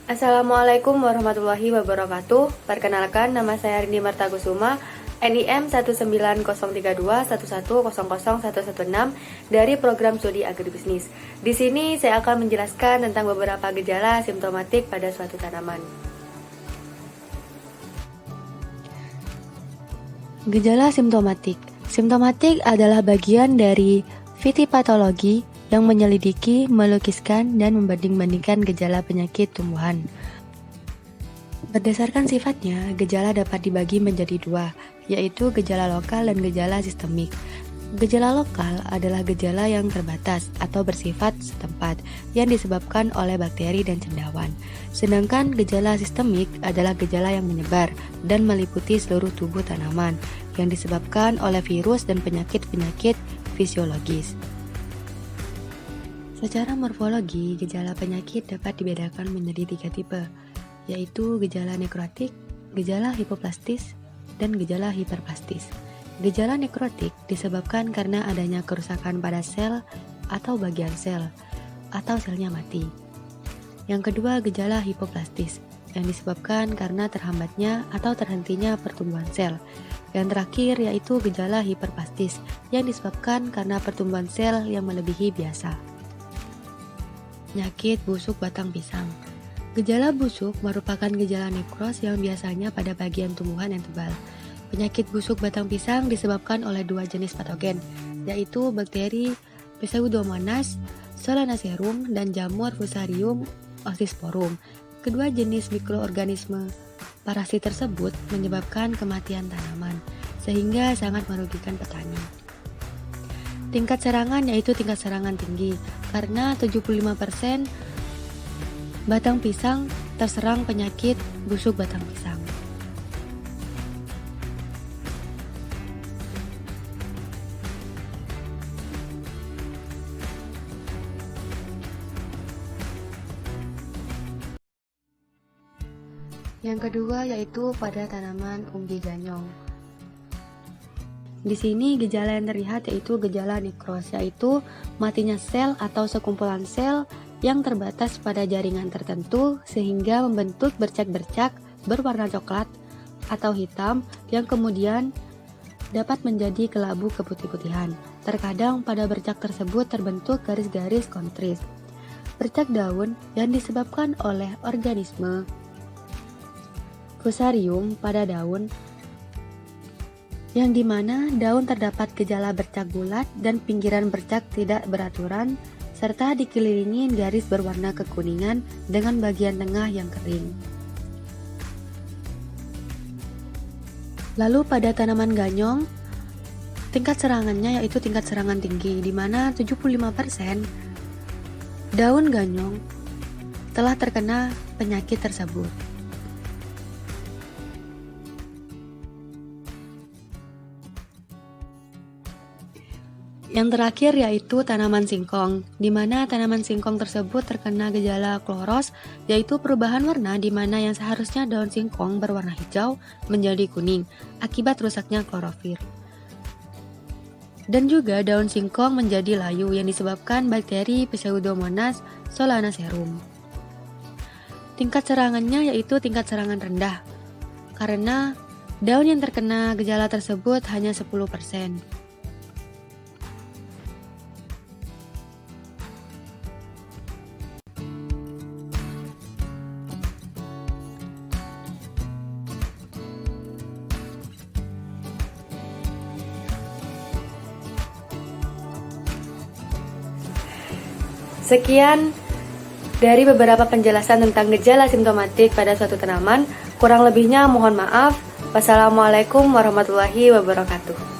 Assalamualaikum warahmatullahi wabarakatuh. Perkenalkan, nama saya Rini Martagusuma, NIM 1903211000116 dari program studi agribisnis. Di sini saya akan menjelaskan tentang beberapa gejala simptomatik pada suatu tanaman. Gejala simptomatik. Simptomatik adalah bagian dari fitopatologi yang menyelidiki, melukiskan, dan membanding-bandingkan gejala penyakit tumbuhan. Berdasarkan sifatnya, gejala dapat dibagi menjadi dua, yaitu gejala lokal dan gejala sistemik. Gejala lokal adalah gejala yang terbatas atau bersifat setempat yang disebabkan oleh bakteri dan cendawan. Sedangkan gejala sistemik adalah gejala yang menyebar dan meliputi seluruh tubuh tanaman yang disebabkan oleh virus dan penyakit-penyakit fisiologis. Secara morfologi, gejala penyakit dapat dibedakan menjadi tiga tipe, yaitu gejala nekrotik, gejala hipoplastis, dan gejala hiperplastis. Gejala nekrotik disebabkan karena adanya kerusakan pada sel atau bagian sel, atau selnya mati. Yang kedua, gejala hipoplastis, yang disebabkan karena terhambatnya atau terhentinya pertumbuhan sel. Yang terakhir yaitu gejala hiperplastis, yang disebabkan karena pertumbuhan sel yang melebihi biasa. Penyakit busuk batang pisang. Gejala busuk merupakan gejala nekros yang biasanya pada bagian tumbuhan yang tebal. Penyakit busuk batang pisang disebabkan oleh dua jenis patogen, yaitu bakteri Pseudomonas solanacearum dan jamur Fusarium oxysporum. Kedua jenis mikroorganisme parasit tersebut menyebabkan kematian tanaman, sehingga sangat merugikan petani. Tingkat serangan yaitu tingkat serangan tinggi, karena 75% batang pisang terserang penyakit busuk batang pisang. Yang kedua yaitu pada tanaman umbi ganyong. Di sini gejala yang terlihat yaitu gejala nekros, yaitu matinya sel atau sekumpulan sel yang terbatas pada jaringan tertentu sehingga membentuk bercak-bercak berwarna coklat atau hitam yang kemudian dapat menjadi kelabu keputih-putihan. Terkadang pada bercak tersebut terbentuk garis-garis kontris. Bercak daun yang disebabkan oleh organisme Fusarium pada daun, yang dimana daun terdapat gejala bercak bulat dan pinggiran bercak tidak beraturan, serta dikelilingi garis berwarna kekuningan dengan bagian tengah yang kering. Lalu pada tanaman ganyong, tingkat serangannya yaitu tingkat serangan tinggi, di mana 75% daun ganyong telah terkena penyakit tersebut. Yang terakhir yaitu tanaman singkong, di mana tanaman singkong tersebut terkena gejala kloros, yaitu perubahan warna di mana yang seharusnya daun singkong berwarna hijau menjadi kuning akibat rusaknya klorofil. Dan juga daun singkong menjadi layu yang disebabkan bakteri Pseudomonas solanacearum. Tingkat serangannya yaitu tingkat serangan rendah, karena daun yang terkena gejala tersebut hanya 10%. Sekian dari beberapa penjelasan tentang gejala simptomatik pada suatu tanaman. Kurang lebihnya mohon maaf. Wassalamualaikum warahmatullahi wabarakatuh.